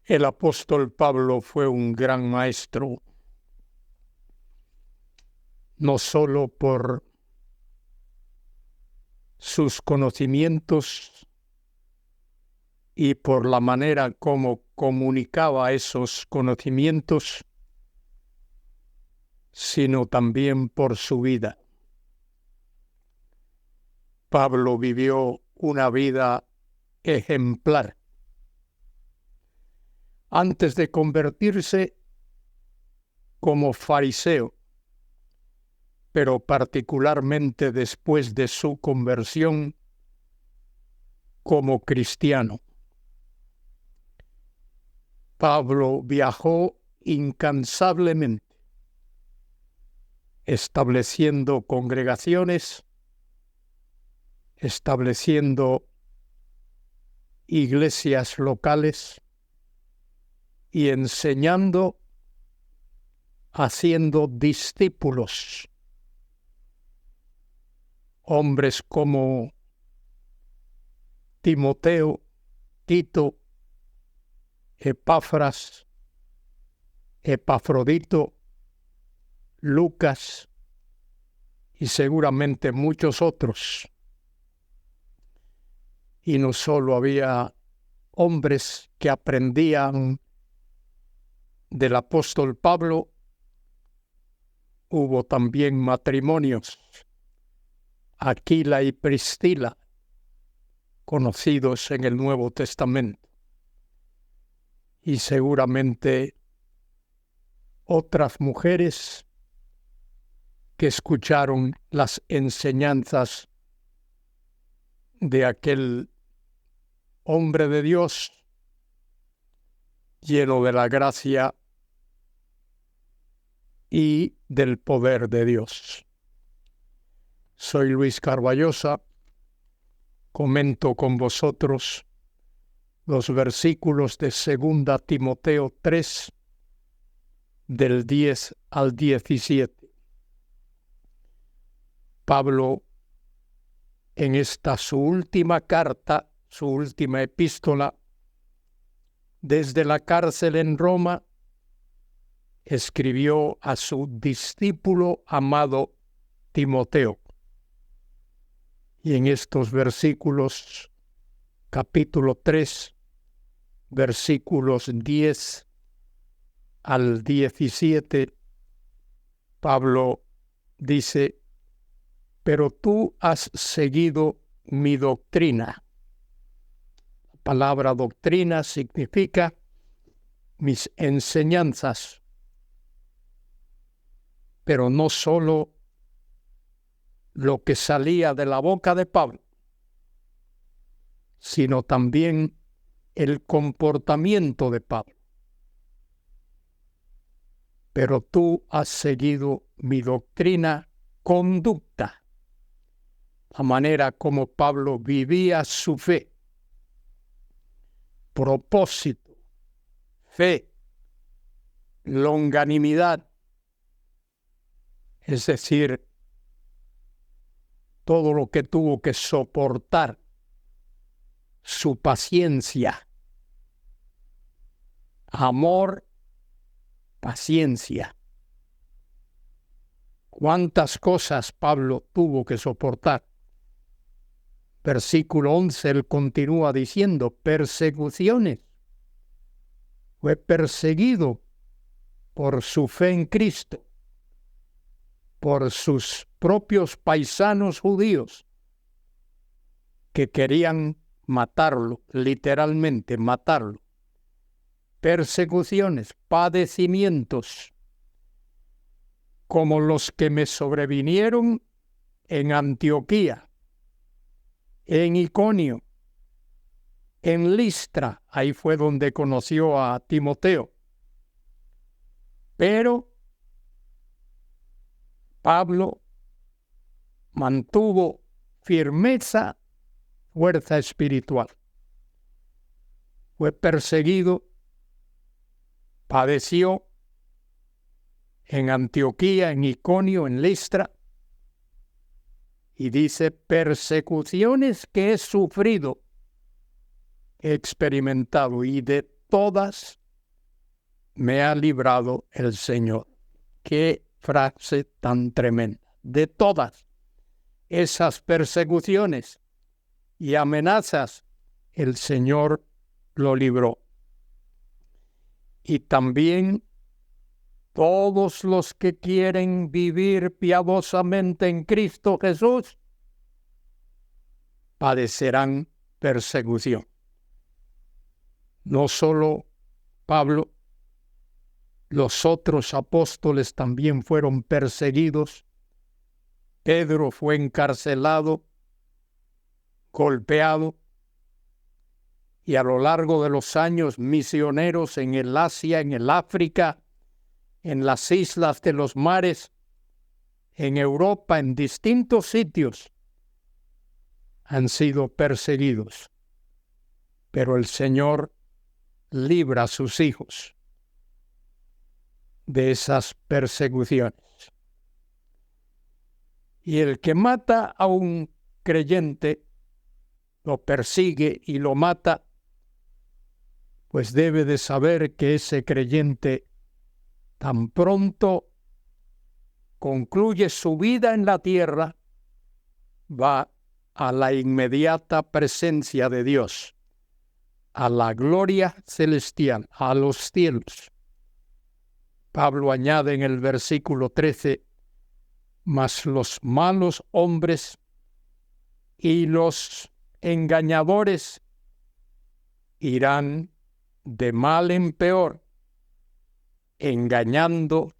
El apóstol Pablo fue un gran maestro, no solo por sus conocimientos y por la manera como comunicaba esos conocimientos, sino también por su vida. Pablo vivió una vida ejemplar. Antes de convertirse como fariseo, pero particularmente después de su conversión como cristiano. Pablo viajó incansablemente, estableciendo congregaciones, estableciendo iglesias locales y enseñando, haciendo discípulos, hombres como Timoteo, Tito, Epafras, Epafrodito, Lucas y seguramente muchos otros. Y no solo había hombres que aprendían del apóstol Pablo, hubo también matrimonios. Aquila y Priscila, conocidos en el Nuevo Testamento. Y seguramente otras mujeres que escucharon las enseñanzas de aquel hombre de Dios lleno de la gracia y del poder de Dios. Soy Luis Carballosa, comento con vosotros los versículos de 2 Timoteo 3, del 10 al 17. Pablo, en esta su última carta, su última epístola, desde la cárcel en Roma, escribió a su discípulo amado Timoteo. Y en estos versículos, capítulo 3, versículos 10 al 17, Pablo dice: pero tú has seguido mi doctrina. La palabra doctrina significa mis enseñanzas, pero no solo lo que salía de la boca de Pablo, sino también el comportamiento de Pablo. Pero tú has seguido mi doctrina, conducta, la manera como Pablo vivía su fe, propósito, fe, longanimidad, es decir, todo lo que tuvo que soportar, su paciencia, amor, paciencia. ¿Cuántas cosas Pablo tuvo que soportar? Versículo 11, él continúa diciendo: persecuciones. Fue perseguido por su fe en Cristo, por sus propios paisanos judíos que querían matarlo, literalmente matarlo. Persecuciones, padecimientos, como los que me sobrevinieron en Antioquía, en Iconio, en Listra. Ahí fue donde conoció a Timoteo. Pero Pablo mantuvo firmeza, fuerza espiritual. Fue perseguido, padeció en Antioquía, en Iconio, en Listra, y dice: persecuciones que he sufrido, he experimentado, y de todas me ha librado el Señor. Qué frase tan tremenda. De todas esas persecuciones y amenazas, el Señor lo libró. Y también todos los que quieren vivir piadosamente en Cristo Jesús padecerán persecución. No solo Pablo, los otros apóstoles también fueron perseguidos. Pedro fue encarcelado, golpeado, y a lo largo de los años misioneros en el Asia, en el África, en las islas de los mares, en Europa, en distintos sitios, han sido perseguidos. Pero el Señor libra a sus hijos de esas persecuciones. Y el que mata a un creyente, lo persigue y lo mata, pues debe de saber que ese creyente tan pronto concluye su vida en la tierra, va a la inmediata presencia de Dios, a la gloria celestial, a los cielos. Pablo añade en el versículo 13, mas los malos hombres y los engañadores irán de mal en peor, engañando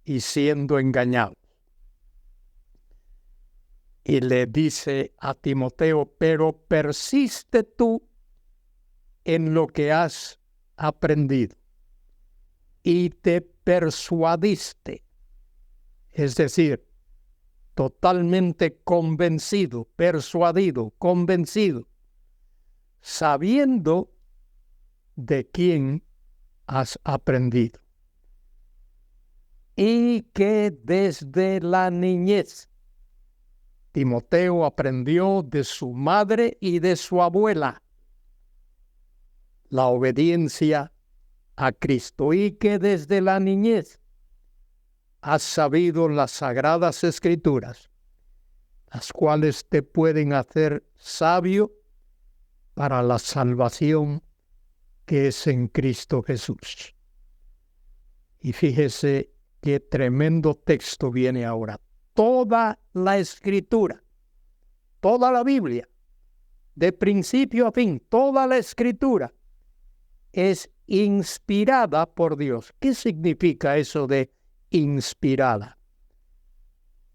y siendo engañados. Y le dice a Timoteo, pero persiste tú en lo que has aprendido y te persuadiste, es decir, totalmente convencido, persuadido, convencido, sabiendo de quién has aprendido. Y que desde la niñez Timoteo aprendió de su madre y de su abuela la obediencia a Cristo, y que desde la niñez has sabido las sagradas escrituras, las cuales te pueden hacer sabio para la salvación que es en Cristo Jesús. Y fíjese qué tremendo texto viene ahora. Toda la escritura, toda la Biblia, de principio a fin, toda la escritura es inspirada por Dios. ¿Qué significa eso de inspirada?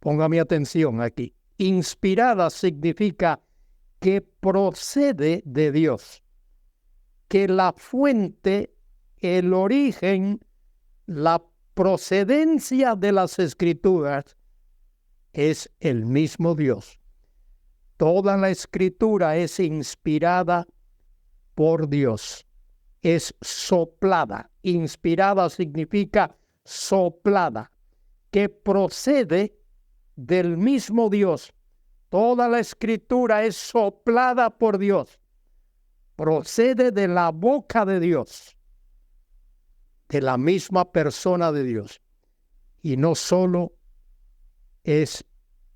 Póngame atención aquí. Inspirada significa que procede de Dios, que la fuente, el origen, la procedencia de las escrituras es el mismo Dios. Toda la escritura es inspirada por Dios. Es soplada. Inspirada significa soplada, que procede del mismo Dios. Toda la escritura es soplada por Dios. Procede de la boca de Dios, de la misma persona de Dios. Y no solo es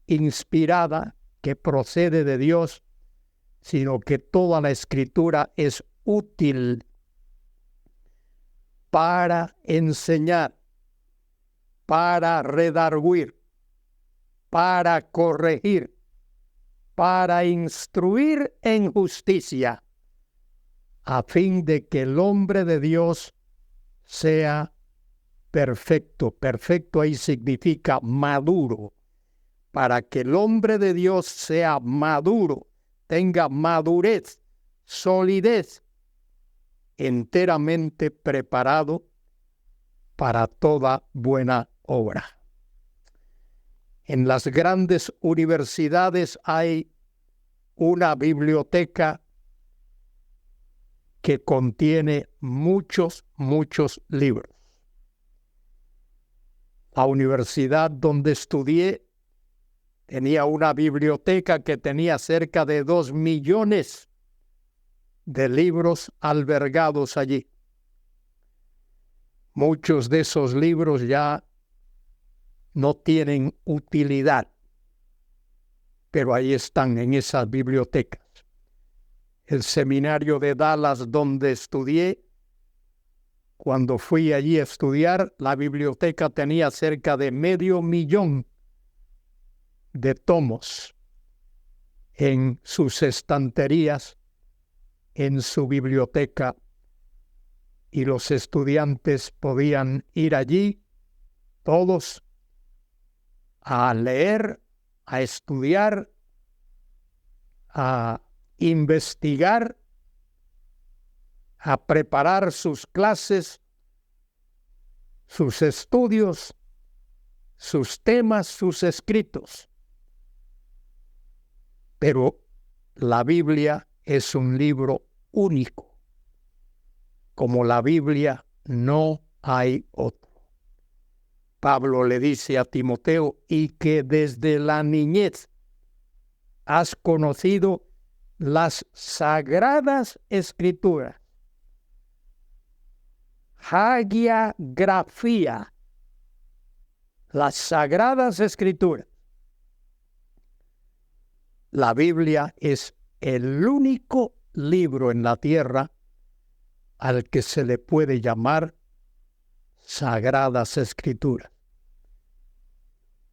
inspirada, que procede de Dios, sino que toda la escritura es útil para enseñar, para redarguir, para corregir, para instruir en justicia, a fin de que el hombre de Dios sea perfecto. Perfecto ahí significa maduro. Para que el hombre de Dios sea maduro, tenga madurez, solidez, enteramente preparado para toda buena obra. En las grandes universidades hay una biblioteca que contiene muchos libros. La universidad donde estudié tenía una biblioteca que tenía cerca de 2 millones de libros albergados allí. Muchos de esos libros ya no tienen utilidad, pero ahí están en esas bibliotecas. El seminario de Dallas, donde estudié, cuando fui allí a estudiar, la biblioteca tenía cerca de 500,000 de tomos en sus estanterías, en su biblioteca, y los estudiantes podían ir allí, todos, a leer, a estudiar, a investigar, a preparar sus clases, sus estudios, sus temas, sus escritos. Pero la Biblia es un libro único. Como la Biblia no hay otro. Pablo le dice a Timoteo, y que desde la niñez has conocido las sagradas escrituras. Hagiografía, las sagradas escrituras. La Biblia es el único libro en la tierra al que se le puede llamar sagradas escrituras.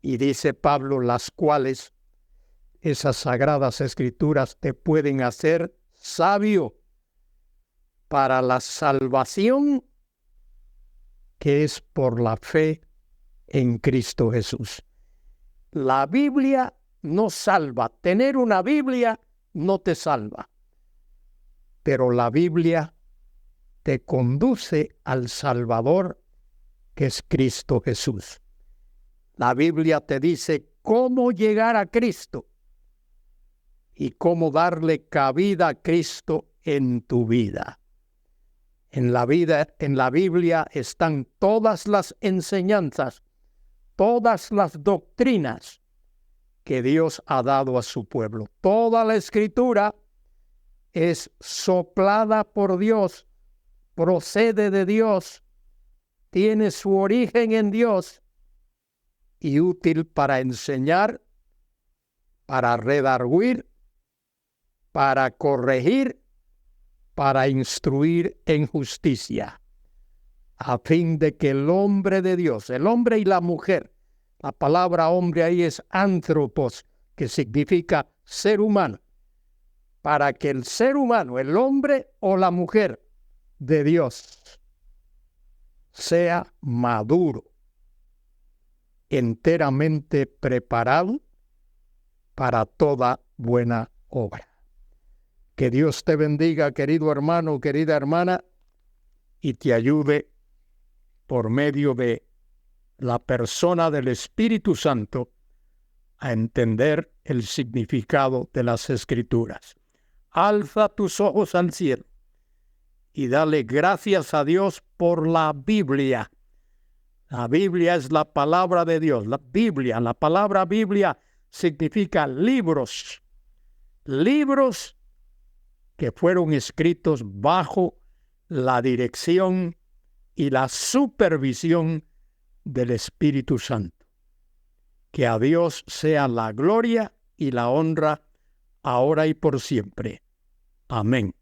Y dice Pablo, las cuales esas sagradas escrituras te pueden hacer sabio para la salvación que es por la fe en Cristo Jesús. La Biblia no salva. Tener una Biblia no te salva. Pero la Biblia te conduce al Salvador, que es Cristo Jesús. La Biblia te dice cómo llegar a Cristo y cómo darle cabida a Cristo en tu vida. En la Biblia están todas las enseñanzas, todas las doctrinas que Dios ha dado a su pueblo. Toda la Escritura es soplada por Dios, procede de Dios, tiene su origen en Dios y útil para enseñar, para redarguir, para corregir, para instruir en justicia, a fin de que el hombre de Dios, el hombre y la mujer, la palabra hombre ahí es anthropos, que significa ser humano, para que el ser humano, el hombre o la mujer de Dios, sea maduro, enteramente preparado para toda buena obra. Que Dios te bendiga, querido hermano, querida hermana, y te ayude por medio de la persona del Espíritu Santo a entender el significado de las Escrituras. Alza tus ojos al cielo y dale gracias a Dios por la Biblia. La Biblia es la palabra de Dios. La palabra Biblia significa libros. Libros que fueron escritos bajo la dirección y la supervisión del Espíritu Santo. Que a Dios sea la gloria y la honra, ahora y por siempre. Amén.